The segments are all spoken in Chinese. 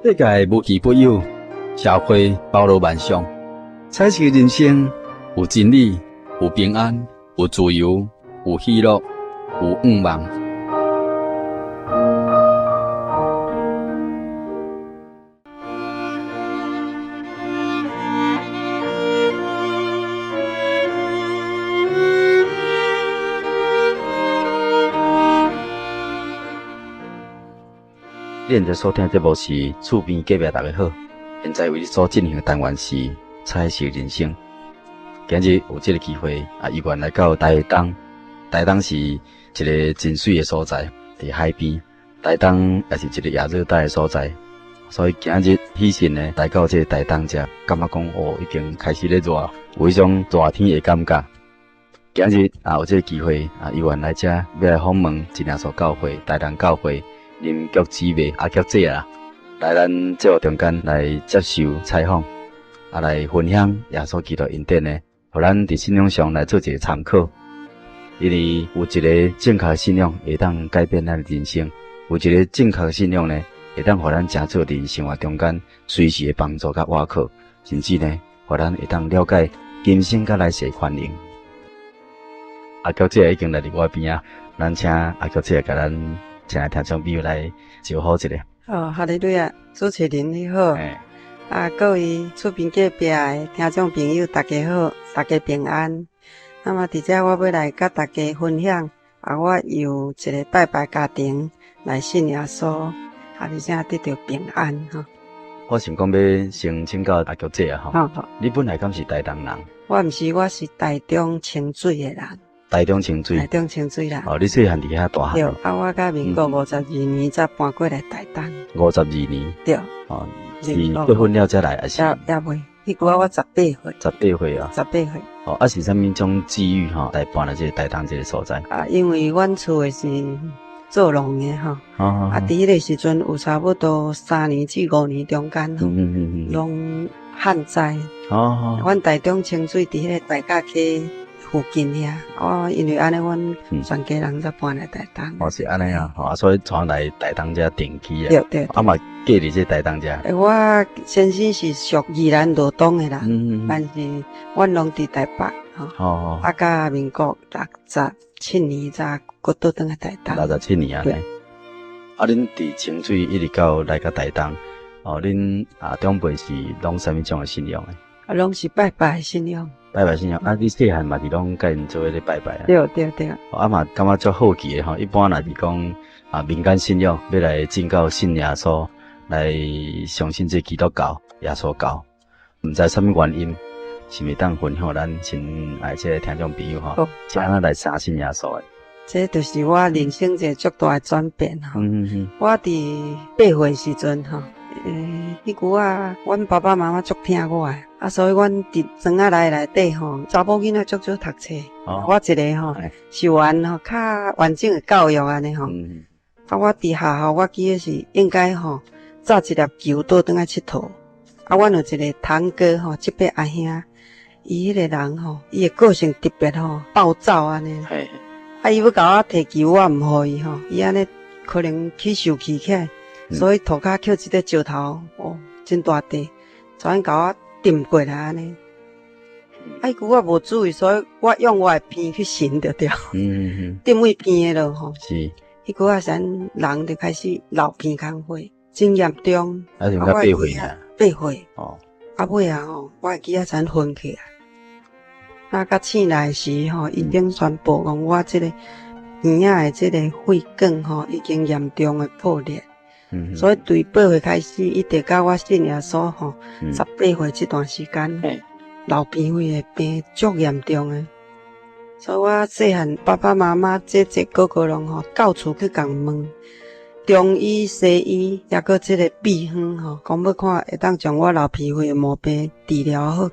世界无奇不有，社会包罗万象。彩色人生有真理，有平安，有自由，有喜乐，有愿望。恁在所听节目是厝边隔壁大家好，现在为你所进行的单元是彩色人生。今日有这个机会意愿来到台东。台东是一个真水的所在，伫海边。台东也是一个亚热带的所在，所以今日喜讯呢来到这个台东这，感觉讲已经开始咧热，有一种热天的感觉。今日有这个机会意愿来这，要来访问真耶稣教会、台东教会林局姊妹局姐啦，来咱节目中间来接受采访，来分享耶稣基督恩典呢，互咱伫信仰上来做一个参考。因为有一个正确的信仰会当改变咱的人生，有一个正确的信仰呢，会当互咱真做伫生活中间随时的帮助甲倚靠，甚至呢，互咱会当了解今生甲来世的权能。局姐已经来伫我边啊，咱请局姐甲咱请来听众朋友来招呼一下。哈利路亚，主持人你好，各位厝边隔壁的听众朋友大家好，大家平安。那么伫遮我要来甲大家分享，我有一个拜拜家庭来信耶稣，而且得到平安哈。我想讲要先请教局姐啊吼，你本来敢是台东人？我毋是，我是台中清水的人。台中清水，台中清水人。你细汉伫遐大汉。对，我甲民国52年才搬过来台东。52年。对。是结婚了才来，还是？也未，迄个我18岁。18岁啊。18岁。是啥物种机遇来搬来这个台东这个所在？因为阮厝的是做农的伫迄个时阵有差不多3年至5年中间拢旱灾。阮台中清水伫迄个大甲溪附近遐，因为安尼，阮全家人才搬来台东。是安尼啊，所以传来台东遮定居啊。对。嘛嫁伫这台东遮。我先生是属宜兰罗东的人，但是阮拢伫台北甲民国67年才过倒转来台东。67年啊。对。恁伫清水一直到来到台东，恁长辈是拢啥物种的信仰的？拢是拜拜的信仰。拜拜信仰你细汉嘛是拢甲因做咧拜拜啊？对。嘛感觉足好奇的一般若是讲民间信仰要来进到信耶稣，来相信这基督教、耶稣教，毋知啥物原因，是咪当分享咱亲爱这个听众朋友是安怎来相信耶稣的？这就是我人生一个足大的转变我伫8岁时阵迄句阮爸爸妈妈足疼我的，所以阮伫庄仔内底查某囡仔足少读册，我一个是完较完整的教育安尼我伫学校我记得是应该扎一粒球倒转来佚佗，阮有一个堂哥即辈阿兄，伊迄个人伊的个性特别暴躁安尼，伊要甲我摕球我毋互伊伊安尼可能起受气起来。所以涂骹捡一个石头，真大块，全甲我抌过来安尼。伊句我无注意，所以我用我的鼻去擤着掉，抌位边的咯是。迄句人就开始老鼻空血，真严重。就到8岁啊。8岁。尾我会记全昏起来。到醒来时医生宣布讲我这个耳仔的这个血管已经严重的破裂。所以对8岁开始，一直到我信耶稣18岁这段时间，老鼻血的病足严重的。所以我细汉爸爸妈妈姐哥哥拢到处去共问，中医、西医，也搁这个秘方讲要看会当将我老鼻血的毛病治疗好，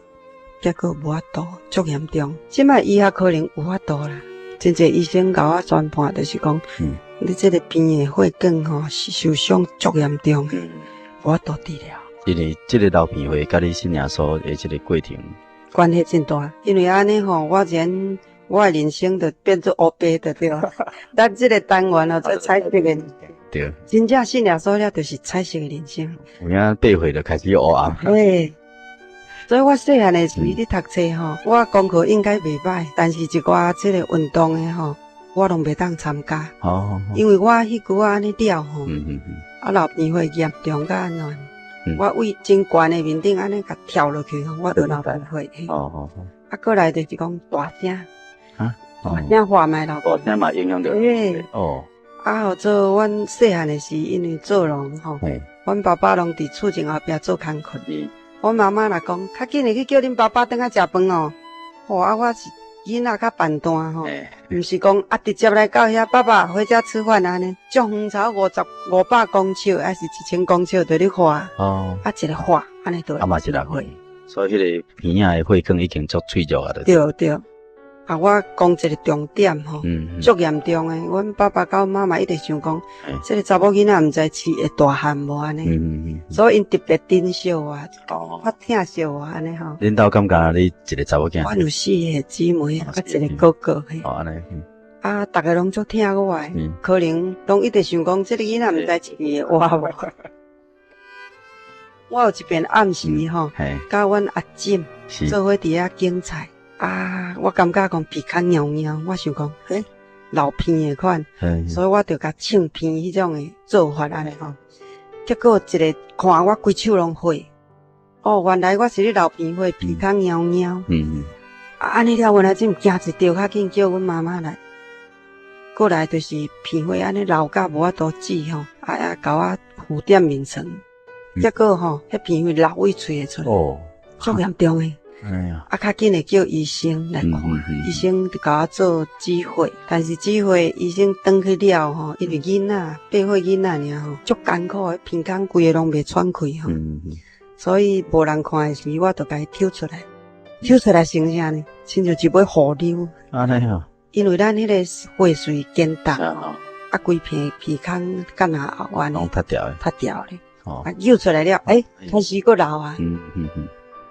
结果无法度，足严重。即摆医学可能有法度啦，真侪医生甲我宣判，就是讲。你这个边的血管受伤足严重，无法度治疗。因为这个老鼻血甲你信耶稣的这个过程关系真大，因为安尼我前我的人生就变做黑白的对。咱这个单元哦，做彩色的。对。真正信耶稣了，就是彩色的人生。有影8岁就开始黑暗。对。所以我细汉的时咧读册吼，我功课应该袂歹，但是一寡这个运动的吼，我拢袂当参加。哦。因为我迄句安尼了吼，啊流鼻血严重甲安怎？我为真悬的面顶安尼甲跳落去吼，我就流鼻血。哦。啊，过来就是讲大声。啊？大声话嘛流。大声嘛影响到。对。哦。啊，好做阮细汉的时，因为做农吼，阮爸爸拢伫厝前后壁做工课。阮妈妈若讲，较紧的去叫恁爸爸等下食饭哦。吼啊，我是囡仔较笨蛋吼，毋是讲啊直接来到遐，爸爸回家吃饭安尼，种园草500公尺，还是1000公尺在咧花。哦。啊，一个花安尼对。啊嘛一个花。所以迄个鼻仔的血管已经足脆弱啊。对对。啊，我讲一个重点吼，足严重诶。阮爸爸甲阮妈妈一直想讲，这个查某囡仔毋知饲会大汉无安尼，所以因特别珍惜我，较疼惜我安尼吼。恁兜感觉你一个查某囝？我有4个姊妹，甲一个哥哥嘿。哦，安尼。啊，逐个拢足疼我诶，可能拢一直想讲，这个囡仔毋知饲会活无。我有一遍暗时吼，甲阮阿婶做伙伫遐种菜。啊，我感觉讲鼻孔痒痒，我想讲，流鼻的款，所以我就甲唱鼻迄种的做法安尼吼。结果一个看我规手拢血，哦，原来我是咧流鼻血，鼻孔痒痒。啊，安尼了，阮阿姊惊一跳，较紧叫阮妈妈来。过来就是鼻血安尼流甲无法度止吼，啊，甲我敷点面霜。结果吼，迄鼻血流胃喙出来，足严重诶。哎呀！啊，较紧的叫医生来看，医生就甲我做止血，但是止血医生转去了吼，因为囡仔8岁囡仔尔吼，足艰苦的，鼻孔规个拢袂喘开吼，所以无人看的时，我就甲伊抽出来，抽出来成啥呢？亲像一尾河流。安尼吼，因为咱迄个血水坚重吼，啊，规片鼻孔干哪后弯拢塌掉咧，啊，揪出来了，开始搁流啊。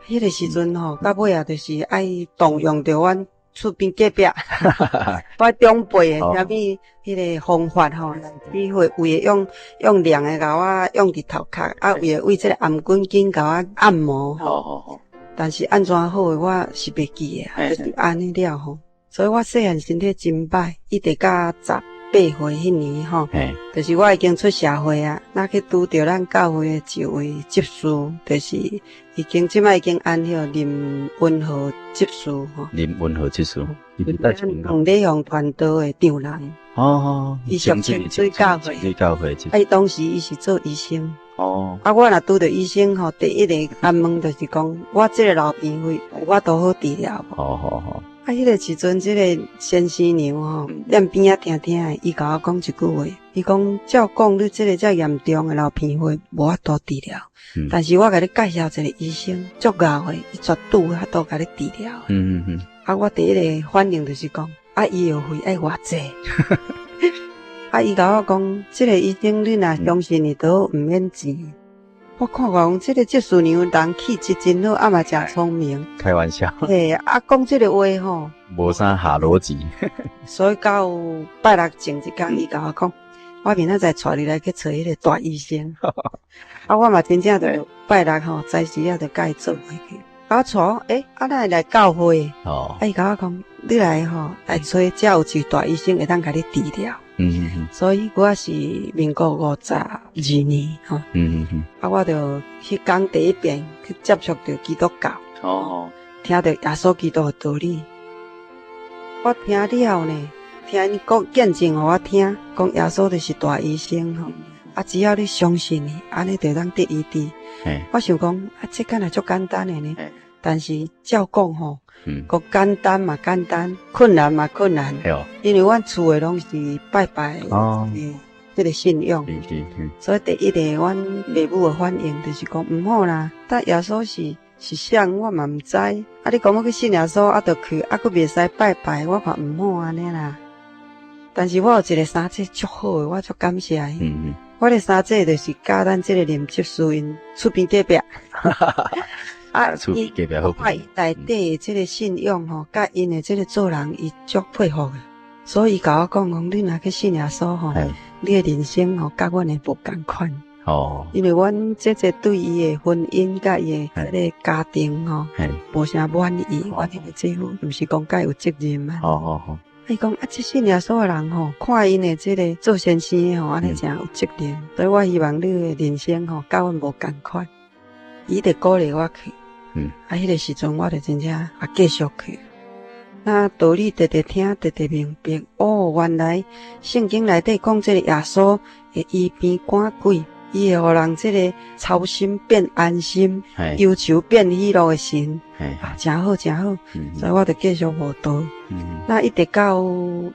迄个时阵吼，到尾啊，就是爱动用着阮厝边隔壁，我长辈诶，啥物迄个方法吼，来止血，为了用凉诶，甲我用伫头壳，啊，为了为这个颔棍筋甲我按摩吼。但是安怎好诶，我是袂记诶，就是安尼了吼。所以我细汉身体真歹，一直到18岁迄年吼，就是我已经出社会啊，那去拄着咱教会诶一位执事，就是即摆已经安了林文和执事吼。林文和执事，咱黄礼雄传道诶长人。哦，伊属清水教会，伊当时伊是做医生。哦，啊，我若拄着医生吼，第一个安问就是讲，我这个流鼻血，我都好治疗无？好。啊，迄个时阵，这个先生娘吼，踮边仔听听诶，伊甲我讲一句话，伊讲照讲你这个遮严重诶流鼻血，无法度治疗。但是我甲你介绍一个医生，足够诶，伊绝对有法度甲你治疗。啊，我第一个反应就是讲，啊，医药费爱偌济。啊，伊甲我讲，这个医生你若相信伊，都毋免钱。我看讲，这个技术娘人气质真好，啊嘛真聪明。开玩笑。嘿，啊讲这个话吼，无啥下逻辑。所以到拜六前一天，伊甲我讲，我明仔载带你来去找迄个大医生。啊，我嘛真正就拜六吼，早时啊就甲伊做伙去。甲我带，啊咱来教会。哦。伊甲我讲，你来吼来找，遮有一大医生会当甲你治疗。所以我是民国52年吼，啊，我就迄天第一遍去接触到基督教，听到耶稣基督的道理，我听了呢，听因讲见证互我听，讲耶稣就是大医生吼，啊，只要你相信伊，安尼就当得医治。我想讲，啊，这敢若足简单的呢，但是照讲吼。个简单嘛简单，困难嘛困难，因为阮厝诶拢是拜拜这个信仰，所以第一个阮父母诶反应就是讲毋好啦，但耶稣是啥我嘛毋知，啊你讲要去信耶稣，啊就去，啊佫袂使拜拜，我看毋好安尼啦。但是我有一个三姐足好诶，我足感谢伊。我的三姐就是教咱这个林执事因厝边隔壁。厝边隔壁好朋友。内底的这个信用吼，甲因的这个做人，伊足佩服的。所以伊甲我讲你若去信耶稣吼，你的人生吼，甲阮的无共款。哦，因为阮姐姐对伊的婚姻甲伊的迄个家庭吼，无啥满意。阮迄个姐夫毋是讲甲有责任嘛。伊讲即信耶稣的人吼，看因的这个做先生的吼，安尼诚有责任。所以我希望你的人生吼，甲阮无共款。伊得鼓励我去。迄个时阵我就真正也继续去。那道理直直听，直直明白。原来圣经内底讲这个耶稣会医病赶鬼。伊会互人这个操心变安心，忧愁变喜乐的神，真好真好。所以我就继续慕道。那一直到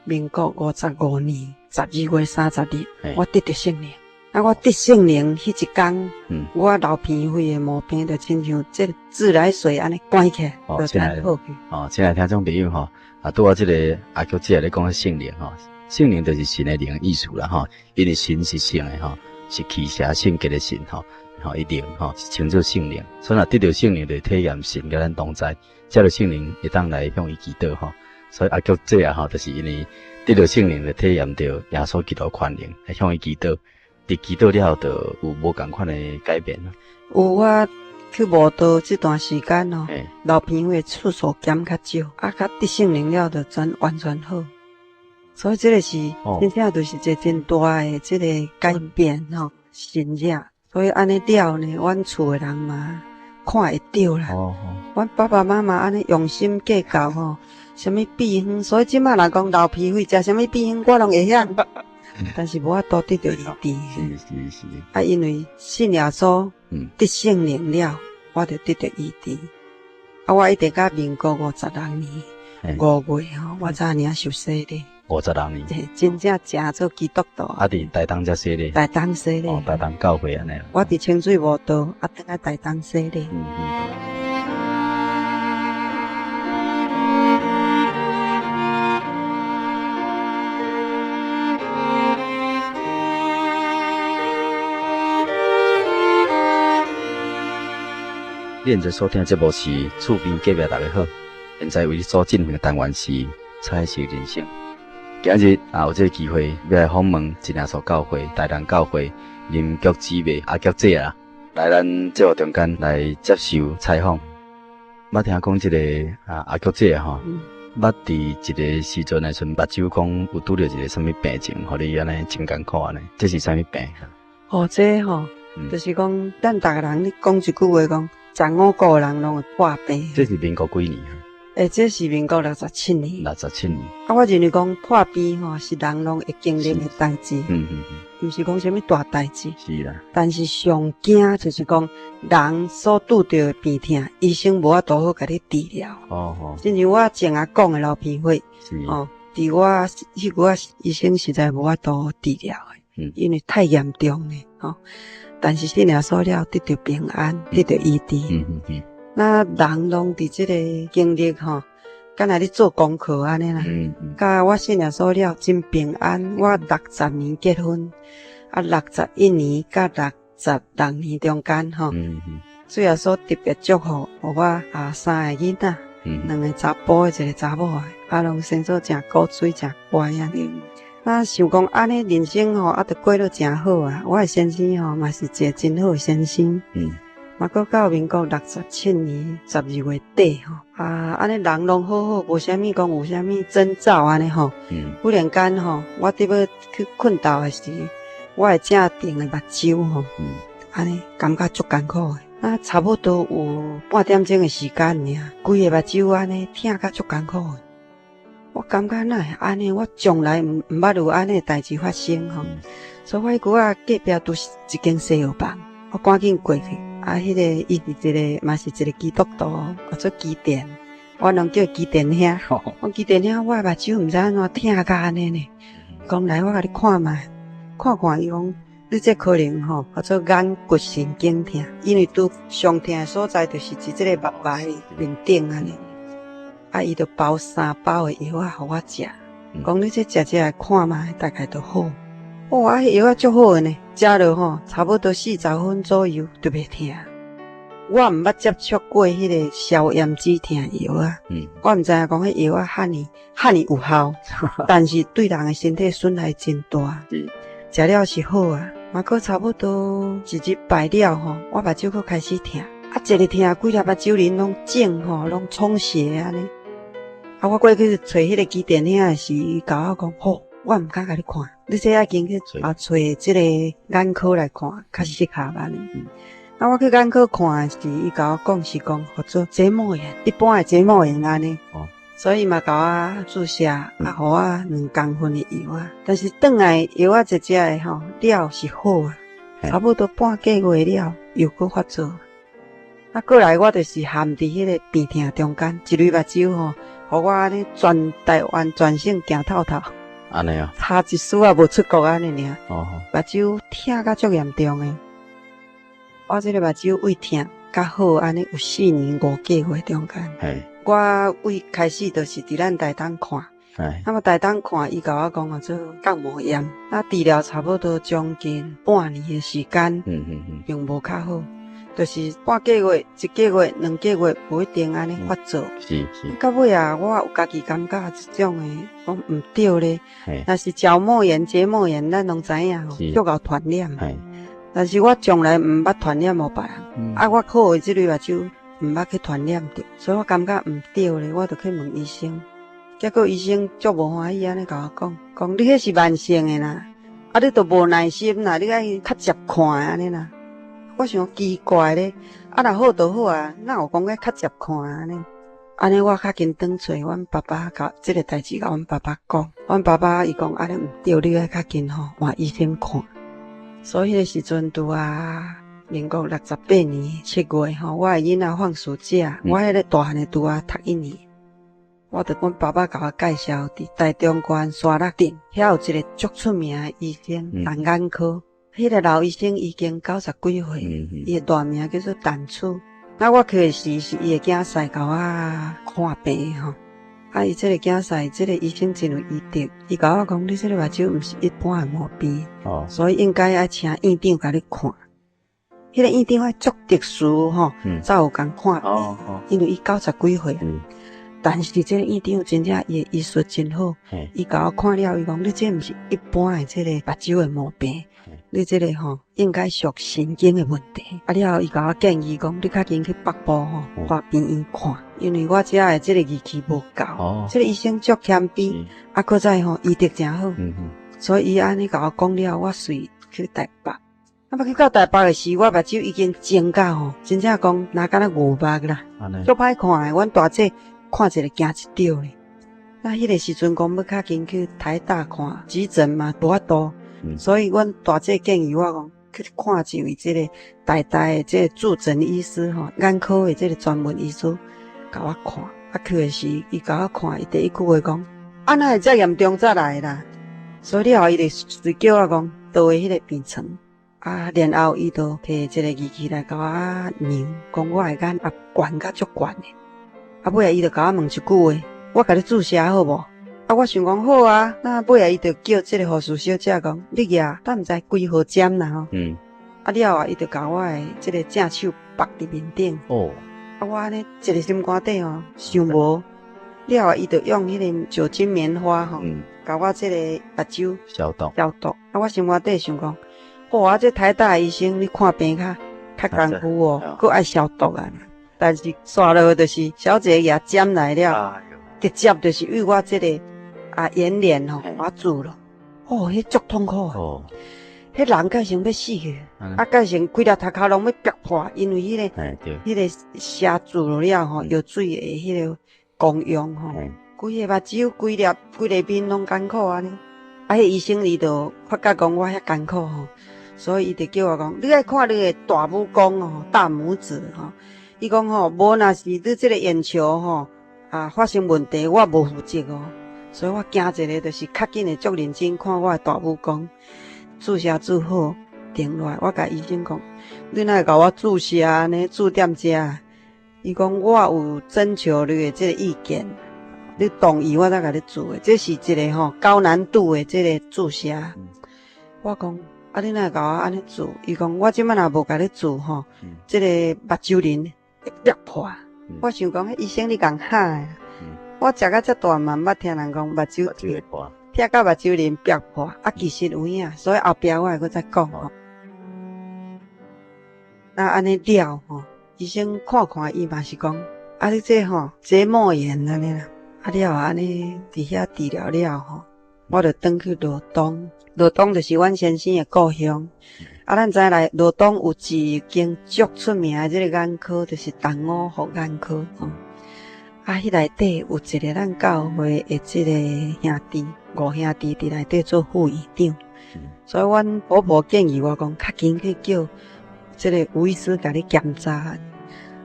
民国55年12月30日，我得到圣灵。那我得圣灵迄一天，我流鼻血的毛病就亲像这个自来水安尼关起来，就tan好去。亲爱听众朋友吼，对我这个阿舅姐来讲圣灵吼，圣灵就是神的灵意思啦吼，因为神是圣的吼。是奇邪圣洁的神吼，一灵吼是称作圣灵，所以若得到圣灵就体验神甲咱同在，接着圣灵会当来向伊祈祷吼。所以阿舅这啊吼，就是因为得到圣灵就体验到耶稣基督权灵，来向伊祈祷，伫祈祷了后就有无共款的改变咯。有我去慕道这段时间吼，流鼻血次数减较少，较得圣灵了就完全好。所以这个是真正就是一个真大的这个改变吼，信仰。所以安尼了呢，阮厝的人嘛看会到啦。阮爸爸妈妈安尼用心计较吼，什么秘方，所以即摆若讲流鼻血食什么秘方，我拢会晓。但是无法度得到医治。是。因为信耶稣，得圣灵了，我就得到医治。我一直到民国52年5月吼，我才领受洗礼。52年，真正正做基督徒。伫台东才洗礼。台东洗礼。台东教会安尼。我伫清水慕道，等下台东洗礼。你现在收听的节目是《厝边隔壁大家好》，现在为你所进行的单元是彩色人生。今日有这个机会要来访问真耶稣教会、台东教会林局姊妹阿局姐啦，来咱节目中间来接受采访。捌听讲这个阿局姐吼，捌伫一个时阵来阵目睭讲有拄着一个什么病情，互你安尼真艰苦安尼，这是啥物病？这吼，就是讲咱逐个人咧讲一句话讲，15个人拢会破病。这是民国几年？这是民国67年。67年。我认为讲破病吼是人拢会经历的代志。毋是讲什么大代志。是啦。但是上惊就是讲人所拄到的病痛，医生无法度好甲你治疗。甚至我前下讲的流鼻血，伫我迄个医生实在无法度治疗的，因为太严重了。但是信耶稣了，得到平安，得到医治。那人拢伫这个经历吼，敢若咧做功课安尼啦。甲我信耶稣了，真平安。我60年结婚，61年甲66年中间吼，主耶稣特别祝福，互我3个囡仔，2个查甫的，1个查某的，拢生做诚古水、诚乖安尼。那想讲安尼人生吼，就过得诚好啊。我的先生吼，嘛是一个真好的先生。嘛，搁到民国67年12月底吼，安尼人拢好好，无啥物讲有啥物征兆安尼吼。忽然间吼，我伫要去困倒的时，我的正顶的目睭吼，安尼感觉足艰苦的。那差不多有半点钟的时间尔，规个目睭安尼疼甲足艰苦的。我感觉哪会安尼？我从来毋捌有安尼的代志发生吼。所以我迄句隔壁都是一间西药房，我赶紧过去。迄个伊是一个，嘛是一个基督徒，叫做基甸，我拢叫基甸兄。我基甸兄，我的目睭毋知安怎疼甲安尼呢？讲来我甲你看卖，看伊讲，你这可能吼，叫做眼骨神经疼，因为拄上疼的所在就是伫这个目白面顶安尼。伊就包3包的药互我食，讲你这食来看卖，大概就好。迄药足好的呢，食落吼，差不多40分左右就袂疼。我毋捌接触过迄个消炎止痛药啊，我毋知影讲迄药啊遐尼有效，但是对人的身体损害真大。食了是好啊，嘛佫差不多一日摆了吼，我目睭佫开始痛，啊一日痛几粒目睭鳞拢肿吼，拢充血安尼。啊，我过去找迄个机电遐的时，伊甲我讲好，我毋敢甲你看，你这要紧去找即个眼科来看，较适合安尼。啊，我去眼科看的时，伊甲我讲是讲叫做结膜炎，一般的结膜炎安尼。所以嘛，甲我注射，互我2公分的药啊。但是转来药啊，一只的吼，了是好啊，差不多半个月了，又搁发作。啊，过来我就是陷伫迄个病痛中间，一粒目睭吼，互我安尼全台湾全省行透透。安尼啊，差一丝也无出国安尼尔。目睭痛甲足严重诶。我这个目睭胃痛较好，安尼有4年5个月中间。我胃开始就是伫咱台东看，那么台东看，伊甲我讲做感冒炎，啊治疗差不多将近半年的时间，并无较好，就是半个月、1个月、2个月，无一定安尼发作。是。到尾啊，我有家己感觉这种诶，讲毋对咧。若是角膜炎、结膜炎，咱拢知影吼，足够传染。但是我从来毋捌传染互别人，啊，我好诶即类目睭。毋捌去传染着，所以我感觉毋对咧，我就去问医生。结果医生足无欢喜安尼甲我讲你迄是慢性诶啦，啊你都无耐心啦，你爱较接看安尼啦。我想奇怪咧，啊若好就好啊，哪有讲较接看安尼？安尼我较紧转找阮爸爸，甲即个代志甲阮爸爸讲。阮爸爸伊讲安尼毋对，你爱较紧吼，换医生看。所以迄个时阵拄啊。民国68年7月吼，我的囡仔放暑假，我迄个大汉的拄啊读1年，我著阮爸爸甲我介绍伫台中县沙鹿镇，遐有一个足出名的医生，陈眼科。迄个老医生已经90几岁，伊的大名叫做陈厝。那我去的时是伊的囝婿甲我看病吼，啊，伊这个囝婿，这个医生真有医德，伊甲我讲，你这个目睭毋是一般的毛病，所以应该爱请院长甲你看。迄个院长足特殊吼，才有共看病，因为伊90几岁，但是这个院长真正伊的医术真好，伊甲我看了，伊讲你这毋是一般的这个目睭的毛病，你这个吼应该属神经的问题。啊了后，伊甲我建议讲，你较紧去北部吼，花病院看，因为我遮的这个仪器无够，这个医生足谦卑，啊，搁再吼医德真好，所以伊安尼甲我讲了，我随去台北。啊，要去到台北的时，我目睭已经肿到吼，真正讲哪敢若5目啦，足歹看诶。阮大姐看一个惊一跳咧。那迄个时阵讲要较紧去台大看急诊嘛，无法度，所以阮大姐建议我讲去看一位即个台大诶即个主诊医师吼，眼科诶即个专门医师甲我看。啊，去诶时伊甲我看，伊第一句话讲：啊，哪会遮严重才来啦？所以了后伊就随叫我讲倒诶迄个病床。啊，然后伊就摕一个仪器来甲我量，讲我的眼啊悬甲足悬的。啊，尾仔伊就甲我问一句话：我甲你注射好无？啊，我想讲好啊。那尾仔伊就叫即个护士小姐讲：你举，但毋知几号针啦吼。啊了后，伊就甲我的即个正手绑伫面顶。啊，我安尼一个心肝底吼，想无。了后，伊就用迄个酒精棉花吼，甲我即个目睭消毒。啊，我心肝底想讲。啊，这台大医生你看病较功夫哦，佮爱消毒啊。但是刷落就是小姐也针来了，直接就是为我这个眼帘吼，我住了。迄足痛苦啊！迄人改成要死去，啊，改成规条头壳拢要爆破，因为迄个射住了吼，药水的迄个功用吼，规个目睭、规个面拢艰苦安尼。啊，迄医生伊就发觉讲我遐艰苦吼。所以伊就叫我讲，你爱看你的大拇公哦，大拇指吼。伊讲吼，无若是你这个眼球吼发生问题，我无负责哦。所以我惊一个，就是较紧的足认真看我的大拇公，注射注好，停落来。我甲医生讲，你哪会甲我注射安尼注点遮？伊讲我有征求你的这个意见，你同意我才甲你做的。这是一个高难度的这个注射。我讲。啊，你哪会甲我安尼煮？伊讲我即摆若无甲你煮吼，即个目睭鳞会裂破。我想讲，医生你共喊诶，我食到遮大嘛，毋捌听人讲目睭贴到目睭鳞裂破，啊，其实有影，所以后壁我会搁再讲吼。那安尼了吼，医生看看伊嘛是讲，啊，你这吼结膜炎安尼啦，啊了安尼伫遐治疗了吼，我就转去罗东。罗东就是阮先生的故乡，啊，咱知来罗东有一间足出名的这个眼科，就是东吴福眼科吼。啊，迄内底有一个咱教会的这个兄弟，五兄弟伫内底做副院长，所以阮婆婆建议我讲，较紧去叫这个吴医师甲你检查。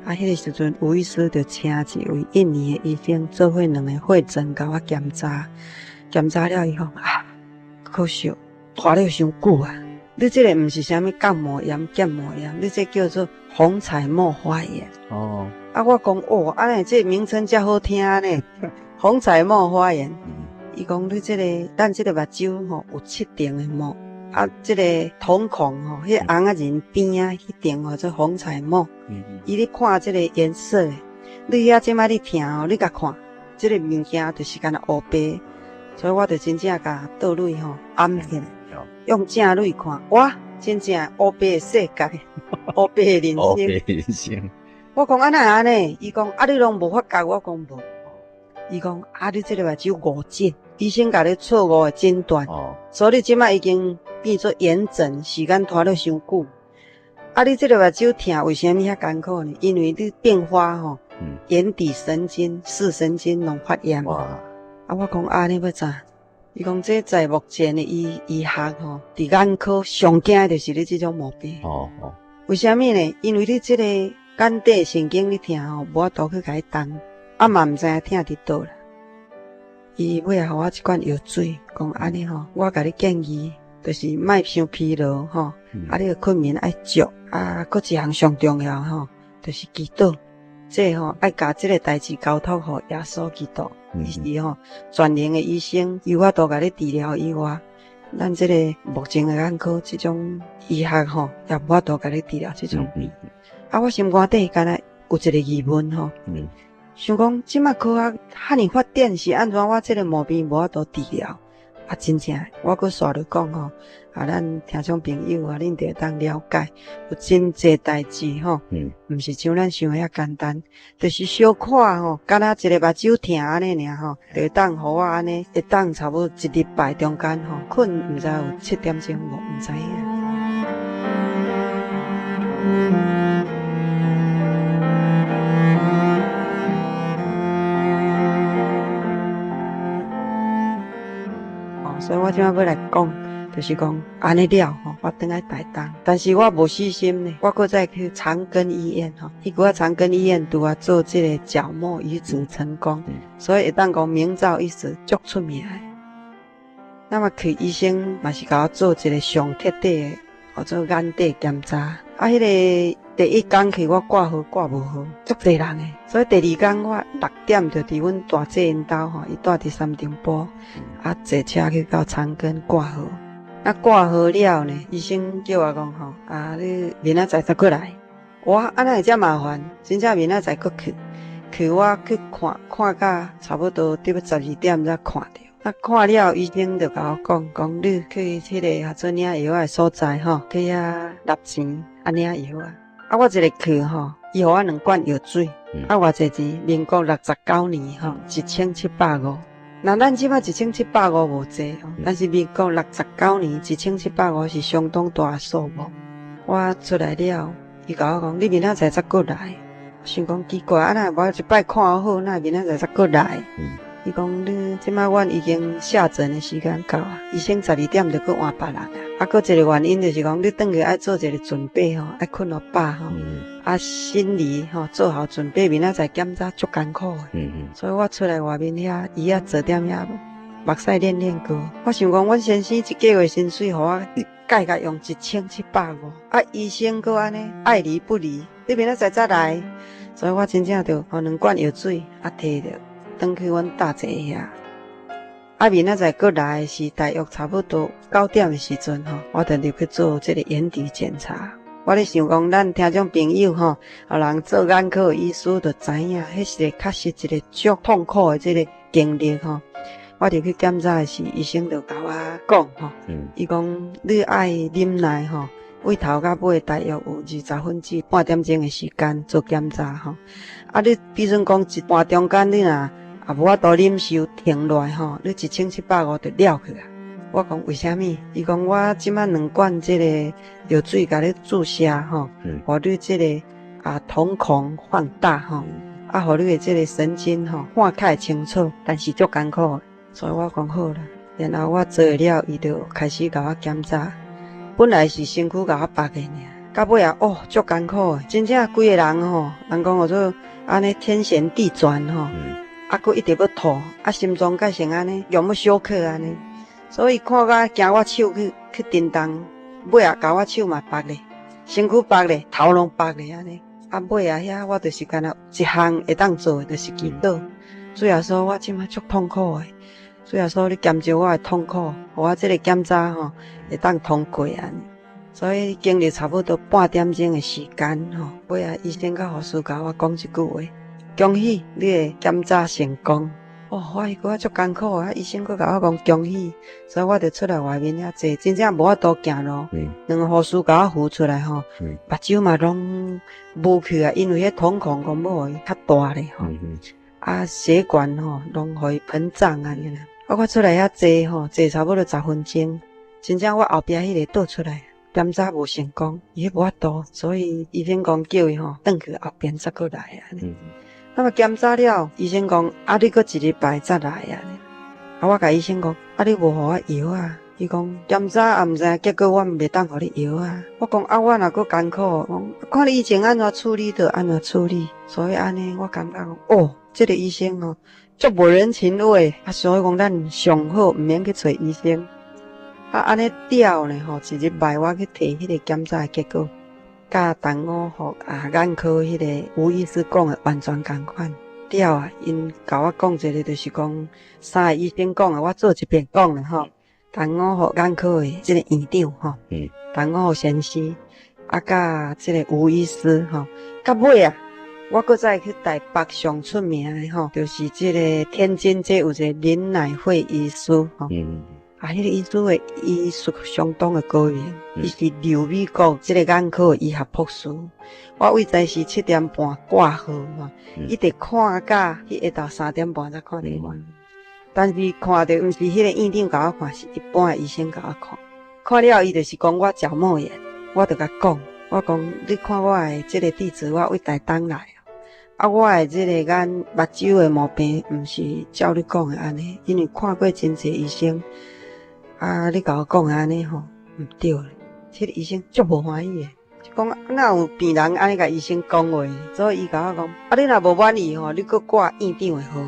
啊，迄个时阵吴医师就请一位印尼的医生做伙2个会诊，甲我检查。检查了以后啊，可惜拖了伤久啊！你这个毋是啥物感冒炎、结膜炎，你这叫做虹彩膜花炎。哦。啊，我讲哦，安尼这名称遮好听呢，虹彩膜花炎。伊讲你这个，咱这个目睭吼有7层的膜，啊，这个瞳孔吼，迄红啊人边啊迄层吼做虹彩膜。伊咧看这个颜色，你遐即摆你听哦，你甲看，这个物件就是敢若乌白。所以我就真正甲倒蕊吼暗起来，用正蕊看，哇，真正乌白的世界，乌白的人生。乌白人生。我讲安那安尼，伊讲啊，你拢无发觉，我讲无。伊讲啊，你这个目睭误诊，医生甲你错误的诊断，所以你即摆已经变做炎症，时间拖了伤久。啊，你这个目睭疼，为什么遐艰苦呢？因为你变化吼，眼底神经、视神经拢发炎。啊，我讲安尼要怎？伊讲这在目前的医学吼，伫眼科上惊就是你这种毛病。为什么呢？因为你这个眼底神经你疼吼，无法度去甲伊动，啊嘛毋知影疼伫倒啦。伊尾啊，互我一罐药水，讲安尼吼，我甲你建议，就是莫伤疲劳吼，啊，你个困眠爱足，啊，搁一项上重要吼，就是祈祷。这吼爱甲这个代志交托互耶稣基督。伊是吼全能的医生，有法度甲你治疗以外，咱这个目前的眼科这种医学吼，也无法度甲你治疗这种病。啊，我心肝底敢若有一个疑问吼，想讲即摆科学遐尼发展，是安怎我这个毛病无法度治疗？啊，真正我搁煞着讲吼，啊，咱听众朋友啊，恁着会当了解，有真济代志吼，毋是像咱想遐简单，就是小可吼，敢若一个目睭疼安尼尔吼，就会当互我安尼，会当差不多1礼拜中间吼，困毋知有7点钟无，毋知影。所以我今仔要来讲，就是讲安尼了吼，我转来台东，但是我无死心呢，我搁再去长庚医院吼，迄个长庚医院拄啊做这个角膜移植成功，所以会当讲名噪一时足出名的。那么去医生嘛是甲我做一个上彻底的，或做眼底检查。啊，迄个第一天去我挂号挂无好，足侪人诶，所以第2天我6点就伫阮大姐因兜吼，伊住伫三重埔，啊坐车去到长庚挂号。啊挂号了呢，医生叫我讲吼，啊你明仔载再过来。我安那会遮麻烦，真正明仔载搁去我去看到差不多得要12点才看着。啊，看了医生就甲我讲你去迄个合作领药的所在吼，去遐纳钱啊领药啊。啊，我一个去吼，伊互我2罐药水，啊，偌济钱？民国69年吼，1750。那咱即摆1750无济吼，但是民国69年1750是相当大的数目。我出来了，伊甲我讲，你明仔载再过来。想讲奇怪，啊那我一摆看好，那明仔载再过来。伊讲你即摆阮已经下诊的时间到啊，医生12点就搁换别人啊。啊，搁一个原因就是讲你转去爱做一个准备吼，爱困落饱吼，啊心理吼做好准备，明仔载检查足艰苦的。所以我出来外面遐医啊做点遐目屎练过。我想讲，阮先生一个月薪水，互我改甲用1750，啊医生搁安尼爱理不理，你明仔载再来，所以我真正着互2罐药水啊摕着。转去阮大姐遐，啊，明仔载过来是大约差不多9点的时阵吼，我就入去做这个眼底检查。我咧想讲，咱听众朋友吼，啊人做眼科医师就知影，迄是个确实一个足痛苦的这个经历吼。我入去检查的时，医生就甲我讲吼，伊讲你爱忍耐吼，为头到尾大约有20分至半点钟的时间做检查吼。啊，你比如讲一半中间你若无法度忍受停落来吼，你1750就了去啊。我讲为虾米？伊讲我即摆2罐这个药水甲你注射吼，互你这个瞳孔放大吼，啊，互你的这个神经吼看较清楚，但是足艰苦的。所以我讲好啦，然后我做了，伊就开始甲我检查。本来是身躯甲我绑的尔，到尾足艰苦的，真正规个人吼，人讲我做安尼天旋地转吼，佫一直要吐，心脏甲成安尼，用要小可安尼。所以看甲惊我手去震动，尾甲我手嘛绑咧，身躯绑咧，头拢绑咧安尼。尾遐我就是干那一项会当做的，就是祈祷。主要说我即摆足痛苦的，主要说你减少我的痛苦，互我这个检查吼会当通过安尼。所以经历差不多半点钟的时间吼，尾医生甲护士甲我讲一句话：恭喜你的检查成功。我迄个足艰苦啊！医生佫甲我讲恭喜，所以我就出来外面遐坐，真正无法度行路。两个护士甲我扶出来吼，目睭嘛拢无去啊，因为迄瞳孔讲要互伊较大咧吼，血管吼拢互伊膨胀安尼啦。我出来遐坐吼，坐差不多10分钟，真正我后壁迄个倒出来，检查无成功，伊无法度，所以医生讲叫伊吼，转去后边再过来安尼。那么检查了，医生讲你搁1礼拜再来啊。我甲医生讲你无互我药啊？伊讲检查毋知影结果，我袂当互你药啊。我讲我若搁艰苦，看你以前安怎处理就安怎处理。所以安尼，我感觉讲这个医生足无人情味所以讲咱上好毋免去找医生。安尼调呢1礼拜我去摕迄个检查的结果。甲同我眼科迄个吴医师讲的完全同款了啊！因甲我讲一个，就是讲3个医生讲的，我做一遍讲的吼。同我眼科的这个院长吼，同我先生甲这个吴医师吼，到尾我搁再去台北上出名的吼，就是这个天津这有一个林乃惠医师吼。迄个医师的医术相当的高明，伊是留美国这个眼科的医学博士。我位在是7点半挂号嘛，一直看到迄下昼3点半才看到我。但是看到毋是迄个院长甲我看，是一般的医生甲我看。看了伊就是讲我角膜炎，我就甲讲，我讲你看我的这个地址，我为台东来。我的这个眼目睭的毛病，毋是照你讲的安尼，因为看过真侪医生。你甲我讲安尼吼，毋对咧。迄个医生足无欢喜诶，就讲哪有病人安尼甲医生讲话，所以伊甲我讲，你若无满意吼，你搁挂院长诶号，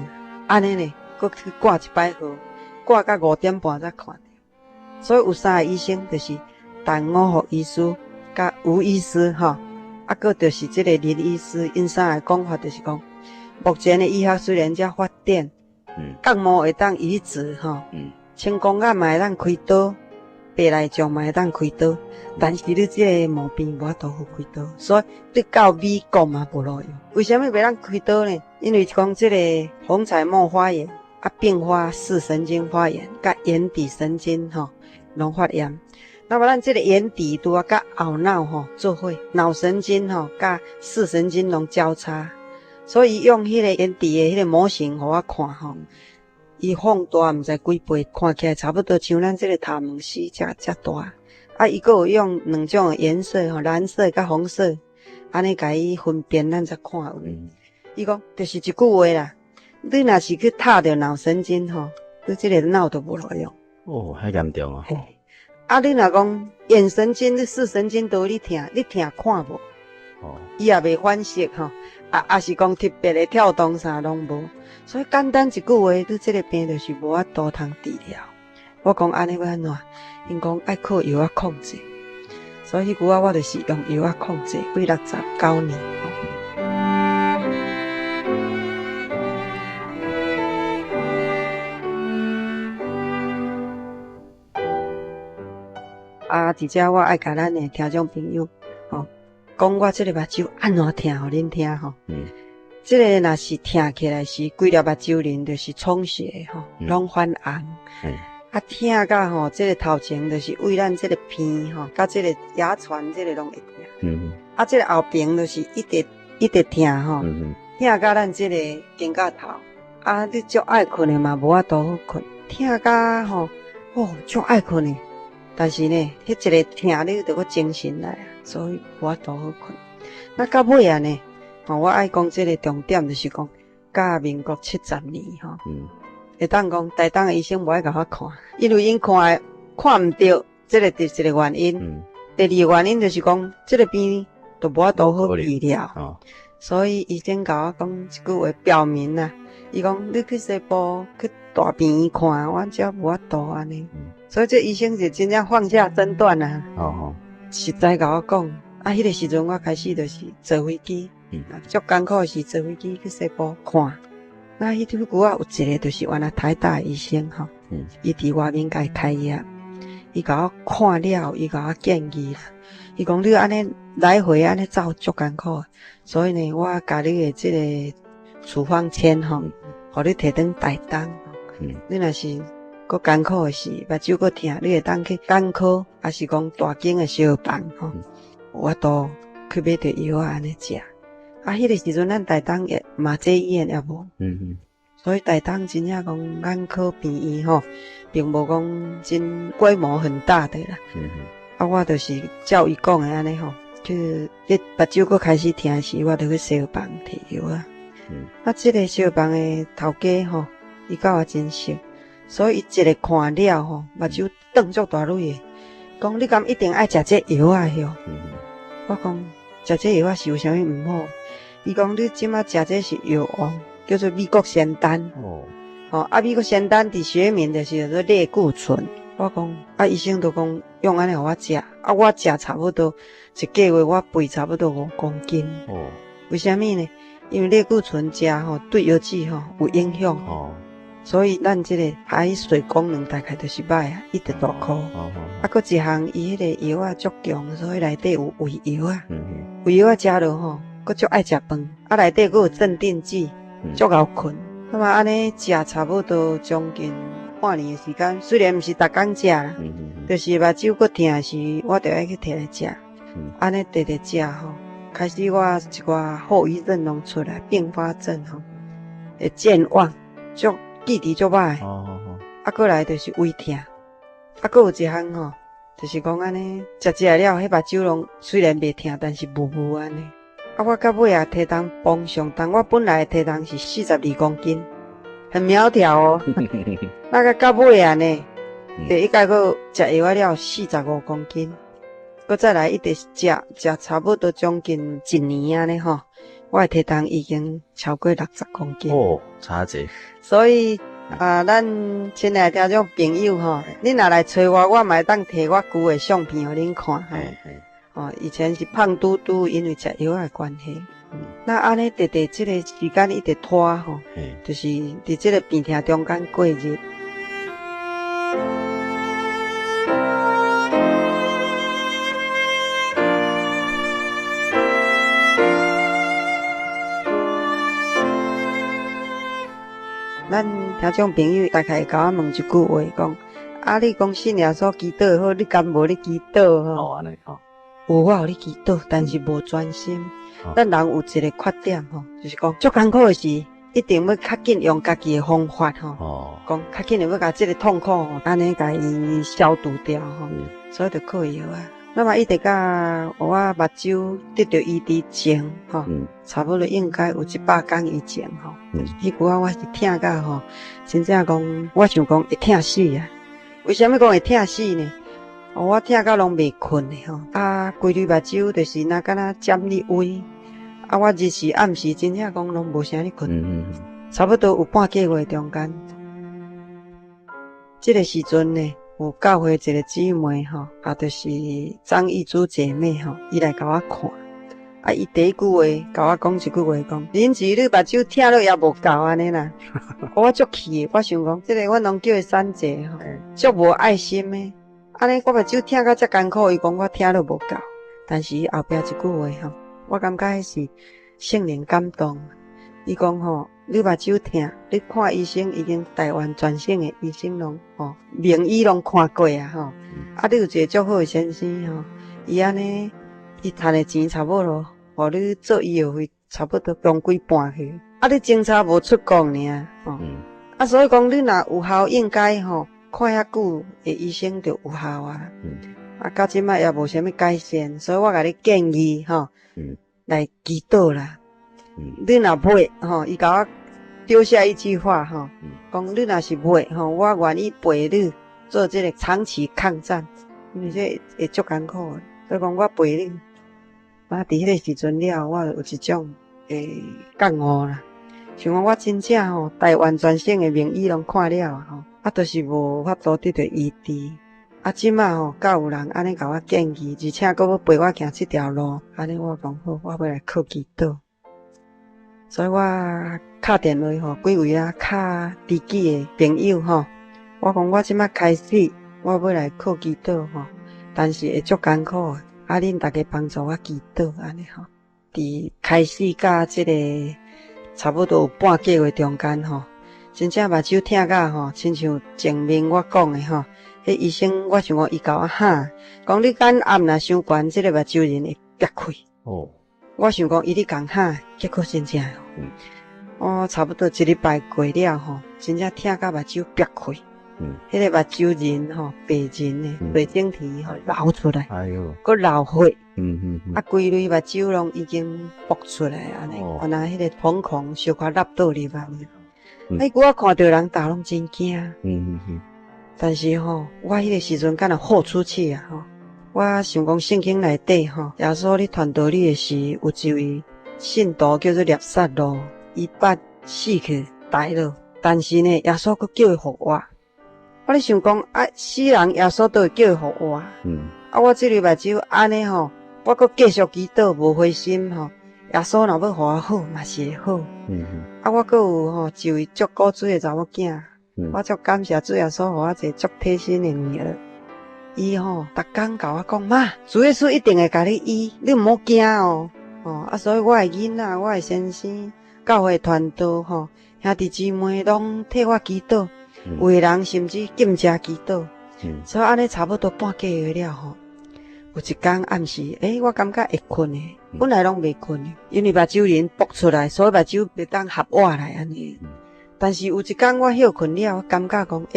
安尼咧，搁去挂一摆号，挂到5点半才看到。所以有3个医生，就是陈五福医师、甲吴医师吼，搁就是这个林医师，因3个讲法就是讲，目前的医学虽然才发展，角膜会当移植吼。青光眼嘛会当开刀，白内障嘛会当开刀，但是你这个毛病无法度开刀，所以你到美国嘛无路用。为什么袂当开刀呢？因为讲这个虹彩膜发炎并发视神经发炎，甲眼底神经拢发炎。那么咱这个眼底拄啊甲后脑做伙，脑神经甲视神经拢交叉，所以用迄个眼底的迄个模型互我看伊放大毋知几倍，看起来差不多像咱这个头毛丝遮大。伊阁有用2种颜色蓝色甲红色，安尼甲伊分辨，咱才看有。伊讲就是一句话啦，你若是去踢着脑神经你这个脑都无路用。遐严重啊！你若讲眼神经、你视神经都你听看无，伊也袂反射也是讲特别的跳动啥拢无。所以简单一句话，你这个病就是无法度通治疗。我讲安尼要安怎？因讲爱靠药啊控制，所以迄句我就是用药啊控制，几69年。啊，而且我爱甲咱的听众朋友，吼，讲我即个目睭安怎疼，互恁听吼。即个若是疼起来是规粒目睭鳞就是充血吼，拢泛红。啊，疼甲吼，即个头前就是为咱即个鼻吼，甲即个牙床即个拢会疼。啊，即个后边就是一直疼吼，疼甲咱即个肩胛头。啊，你足爱困的嘛，无法度好困。疼甲吼，足爱困的。但是呢，迄一个疼你就搁精神来啊，所以无法度好困。那到尾啊呢，我爱讲即个重点就是讲，到民国70年吼，会当讲台东的医生无爱甲我看，因为因看毋到，这个第一个原因。第二个原因就是讲，这个病都无法度好治疗，所以医生甲我讲一句话，表明啦，伊讲你去西部去大病院看，我遮无法度安尼。所以这医生是真正放下身段啊，实在甲我讲，啊，迄个时阵我开始就是坐飞机，足艰苦是坐飞机去西部看。那迄阵久啊，有一个就是原来台大的医生吼，伊伫外面甲伊开业，伊甲我看了，伊甲我建议啦，伊讲你安尼来回安尼走足艰苦，所以呢，我甲你的即个处方签吼，互你摕转台东，你若是搁艰苦的是目睭搁疼，你会当去眼科，还是讲大间的小房吼，我都去买着药安尼食。啊，迄个时阵咱台东也嘛这医院也无，所以台东真正讲眼科病院吼，并无讲真规模很大的啦。啊，我就是照伊讲的安尼吼，就是你目睭搁开始疼时，我就去小房摕药啊。啊，即个小房的头家吼，伊甲我真熟。所以伊一个看了吼，目睭瞪足大蕊的，讲你敢一定爱食这药啊？哟，我讲食这药啊是有啥物毋好？伊讲你即马食这是药王，叫做美国仙丹。啊，美国仙丹伫学名就是叫做类固醇。我讲啊，医生都讲用安尼互我食，啊，我食差不多一个月，我肥差不多5公斤。为虾米呢？因为类固醇食吼对腰子吼有影响。所以咱这个排水功能大概就是歹啊，一直大哭。啊，搁一项伊迄个药啊足强，所以内底有胃药啊。胃药啊食落吼，搁足爱食饭，啊内底搁有镇定剂，足熬困。那么安尼食差不多将近半年的时间，虽然毋是逐工食啦，就是目睭搁疼时，我就爱去摕来食。安尼直直食吼，开始我一寡后遗症拢出来，并发症吼，会健忘，足。记忆足歹，啊，过来就是胃疼，啊，搁有一项吼，就是讲安尼食了，迄目睭拢虽然袂疼，但是雾安尼。啊，我到尾啊，体重磅上重，我本来体重是42公斤，很苗条哦。那个到尾啊呢，第一届搁食药了45公斤，搁再来一直食差不多将近1年安尼吼。我的体重已经超过60公斤差济。所以咱亲爱的听众朋友吼，恁若来找我，我嘛会当摕我旧的相片互恁看。以前是胖嘟嘟，因为食药的关系。那安尼直直这个时间一直拖吼，就是伫这个病痛中间过日。咱听众朋友大概甲我问一句话，讲啊，你讲信耶稣祈祷好，你敢无咧祈祷吼？安尼有我有咧祈祷，但是无专心。咱人有一个缺点吼，就是讲足艰苦的时，一定要较紧用家己的方法吼，讲较紧要甲这个痛苦吼，安尼甲伊消除掉吼，所以就靠药啊。那么一直到我目睭得到医治前吼，差不多应该有100天以前吼，迄久啊我是疼到吼，真正讲我想讲会疼死啊！为什么讲会疼死呢？我疼到拢袂困的吼，啊，规日目睭就是若敢若尖咧胃，啊，我日时暗时真正讲拢无啥咧困，差不多有半个月中间，这个时阵呢。有教会一个姊妹吼，就是张义珠姐妹吼，伊来甲我看，啊，伊第一句话甲我讲一句话，讲林子你目睭疼了也无够安尼啦，我足气，我想讲，这个我拢叫伊三姐吼，足无爱心的，安尼我目睭疼甲遮艰苦，伊讲我听都无够，但是后壁一句话吼，我感觉迄是圣灵感动。伊讲吼，你目睭疼，你看医生已经台湾全省的医生拢吼名医拢看过啊吼。啊，你有一个足好的先生吼，伊安尼伊赚的钱差不多，互你做医药费差不多中几半去。啊，你警察无出讲尔吼。啊，所以讲你若有效，应该吼看遐久的医生就有效啊。啊，到即摆也无啥物改善，所以我甲你建议吼，来祈祷啦。你若买吼，伊甲我丢下一句话吼，讲你若是买吼，我愿意陪你做这个长期抗战，因为这会足艰苦的。所以讲我陪你，啊，伫迄个时阵了，我就有一种觉悟啦。像我真正吼，台湾全省的名医拢看了吼，啊，都是无法度得到医治。啊，即摆吼，敢有人安尼甲我建议，而且阁要陪我行这条路，安尼我讲好，我要来靠祈祷。所以我敲电话吼，几位啊较知己的朋友吼，我讲我即摆开始，我要来靠祈祷吼，但是会足艰苦的，啊，恁大家帮助我祈祷安尼吼。伫开始甲即个差不多有半个月中间吼，真正目睭疼甲吼，亲像前面我讲的吼，迄医生我想讲伊甲我喊，讲你眼暗若伤悬，即个目睭人会裂开。哦。我想讲伊咧共喊，结果真正差不多一礼拜过了吼，真正疼甲目睭裂开。迄个目睭仁吼，白仁的白晶体吼流出来，哎呦，佮流血。啊，规类目睭拢已经爆出来安尼，原来迄个瞳孔小可纳倒入安尼。迄我看到人打拢真惊。但是吼，我迄个时阵敢若豁出去啊吼。我想讲圣经内底吼，耶稣咧传道理的时，有一位信徒叫做列撒罗，伊捌死去呆了，但是呢，耶稣佫叫伊复活。我咧想讲啊，死人耶稣都会叫伊复活。啊，我即个目睭安尼吼，我佫继续祈祷，无灰心吼。耶稣若要互我好，嘛是会好。啊，我佫有吼一位足古锥的查某囝，我足感谢主耶稣，互我一个足贴心的女儿。伊吼，逐工甲我讲妈，主耶稣一定会甲你医，你毋好惊哦。啊，所以我的囡仔、我的先生、教会团队吼，兄弟姊妹拢替我祈祷，有的人甚至禁食祈祷。所以安尼差不多半个月了吼，有一天暗时，我感觉会困的，本来拢袂困的，因为目睭仁爆出来，所以目睭袂当合活来安尼。但是有一天我休困了，我感觉讲，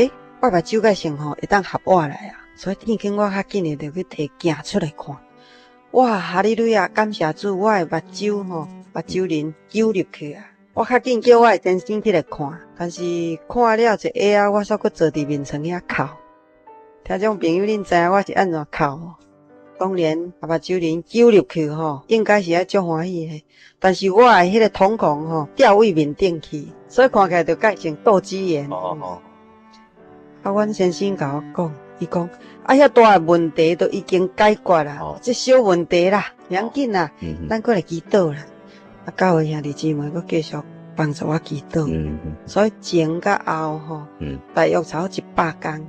我目睭个先吼会当合活来啊。所以天经我较紧的就去摕镜出来看，哇！哈利路亚，感谢主，我的目睭吼，目睭仁揪入去啊！我较紧叫我的先生起来看，但是看了一下啊，我煞搁坐伫面床遐哭。听众朋友，恁知影我是安怎哭吼？当然，目睭仁揪入去吼，应该是爱足欢喜的，但是我的迄个瞳孔吼掉位面顶去，所以看起来就改成斗鸡眼。啊，阮先生甲我讲。伊讲啊，遐大的问题都已经解决啦，这小问题啦，袂要紧啦，咱过来祈祷啦。啊，教会兄弟姊妹佫继续帮助我祈祷。所以前甲后吼，大约差不多100天。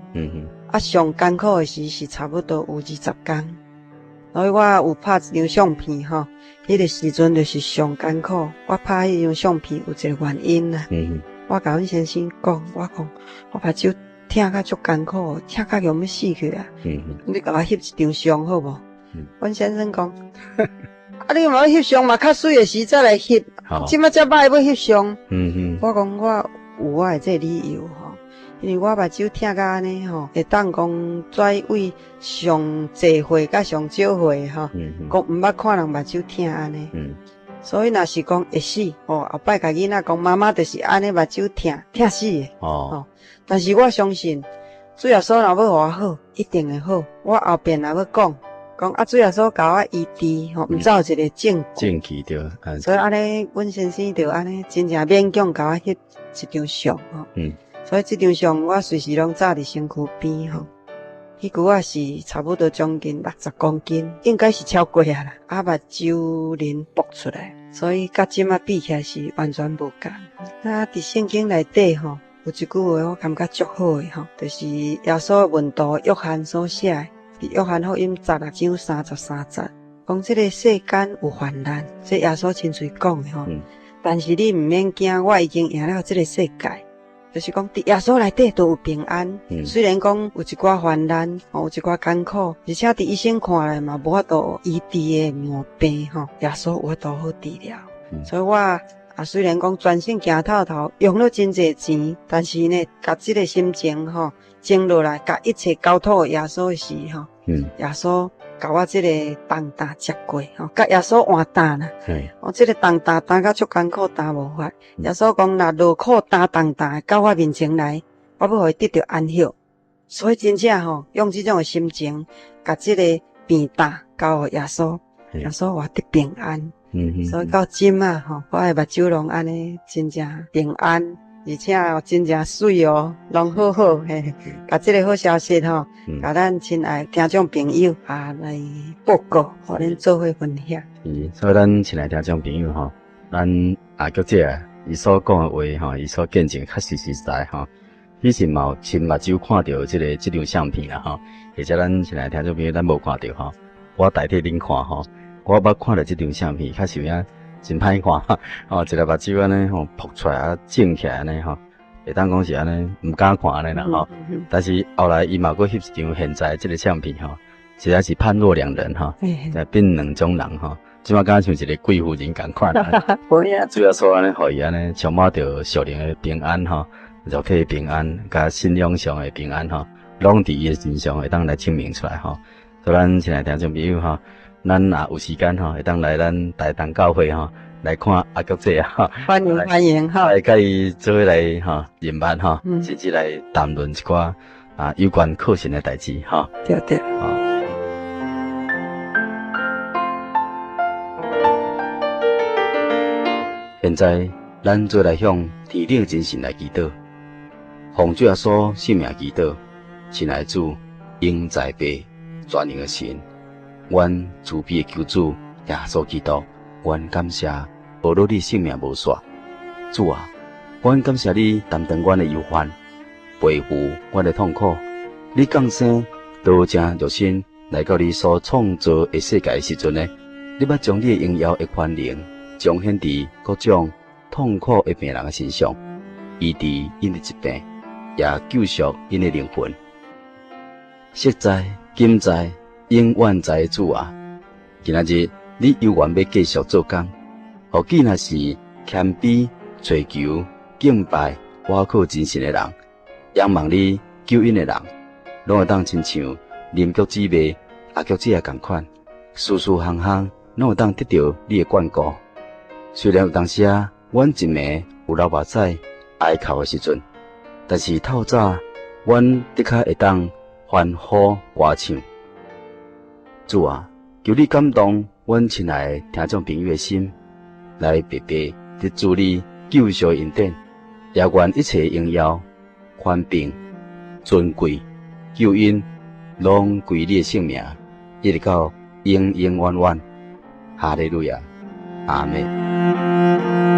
啊，上艰苦的时是差不多有20天。所以我有拍一张相片吼，迄个时阵就是上艰苦。我拍迄张相片有一个原因啦。我甲阮先生讲，我讲我目睭疼甲足艰苦，疼甲要死去啊！你甲我翕一张相好无？阮先生讲，啊，你嘛要翕相嘛，较水的时再来翕，即摆才歹要翕相。我讲我有我的这理由吼，因为我目睭疼甲安尼吼，会当讲转位上济岁甲上少岁吼，讲毋捌看人目睭疼安尼。所以若是讲会死，后摆甲囡仔讲妈妈就是安尼目睭疼死的。但是我相信，主耶稣若要互我好，一定会好。我后边也要讲啊，主耶稣甲我医治，毋只有一个证据对。所以安尼，阮先生就安尼真正勉强甲我翕一张相吼。所以这张相我随时拢扎伫身躯边吼。迄句啊是差不多将近60公斤，应该是超过啊啦。啊，目睭仁爆出来，所以甲即马比起来是完全无共。啊，伫圣经内底吼。有一句话我感觉足好诶吼，就是耶稣诶问答约翰所写诶，伫约翰福音16章33节，讲即个世间有患难，这耶稣亲嘴讲诶吼。但是你毋免惊，我已经赢了即个世界。就是讲，伫耶稣内底都有平安。虽然讲有一寡患难，有一寡艰苦，而且伫医生看来嘛无法度医治诶毛病吼，耶稣有法度好治疗。所以我虽然讲全身行透透，用了真侪钱，但是呢，甲即个心情吼静落来，甲一切交托耶稣诶时吼，耶稣甲我即个重担接过吼，甲耶稣换担啦。即个重担担甲足艰苦，担无法。耶稣讲，若劳苦担重担到我面前来，我要互伊得到安息。所以真正吼，用即种诶心情，甲即个病担交互耶稣，耶稣我得平安。所以到今啊吼，我诶目睭拢安尼真正平安，而且真正水哦，拢好好嘿。甲即个好消息吼，甲咱亲爱听众朋友来报告，互恁做伙分享。所以咱亲爱听众朋友吼，咱局姐伊所讲诶话吼，伊所见证确实实在吼。以前嘛有亲目睭看到即张相片啦吼，或者咱亲爱听众朋友咱无看到吼，我代替恁看吼。我捌看到即张相片，确实有影真歹看吼，一个目睭安尼吼扑出来肿起来安尼吼，会当讲是安尼毋敢看安尼啦吼。但是后来伊嘛佫翕一张现在即个相片吼，实在是判若两人吼，变两种人吼，即摆敢像一个贵妇人共款。主要说安尼，互伊安尼充满着属灵的平安吼，肉体的平安，甲信仰上的平安吼，拢伫伊的身上会当来证明出来吼。所以咱亲爱听众朋友吼。咱也有时间吼，会当来咱台东教会吼来看阿局姐吼，欢迎欢迎哈，来甲伊做伙来吼研捌吼，甚至来谈论一寡有关课程的代志吼。对对。现在咱做来向天顶真神来祈祷，奉主耶稣性命祈祷，亲爱的主，应在辈全能的神。阮慈悲的救主耶稣基督，阮感谢保罗你性命无煞。主啊，阮感谢你担当阮的忧患，背负阮的痛苦。你降生道成肉身来到你所创造的世界的时阵呢，你要将你的荣耀的权能彰显伫各种痛苦的病人的身上，医治因的疾病，也救赎因的灵魂。昔在今在永远在的主啊，今仔日你犹原要继续做工，何计若是谦卑、追求、敬拜、倚靠真神的人，仰望你救恩的人，拢会当亲像林局姊妹、阿局姐共款，事事项项拢会当得到你的眷顾。虽然有当时阮一暝有流目屎、哀哭的时阵，但是透早，阮的确会当欢呼歌唱。主啊，求你感动阮亲爱的听众朋友的心，来白白得主你救赎恩典，也愿一切荣耀、宽bình、尊贵、救恩，拢归你的性命，一直到永永远远。哈利路亚，阿门。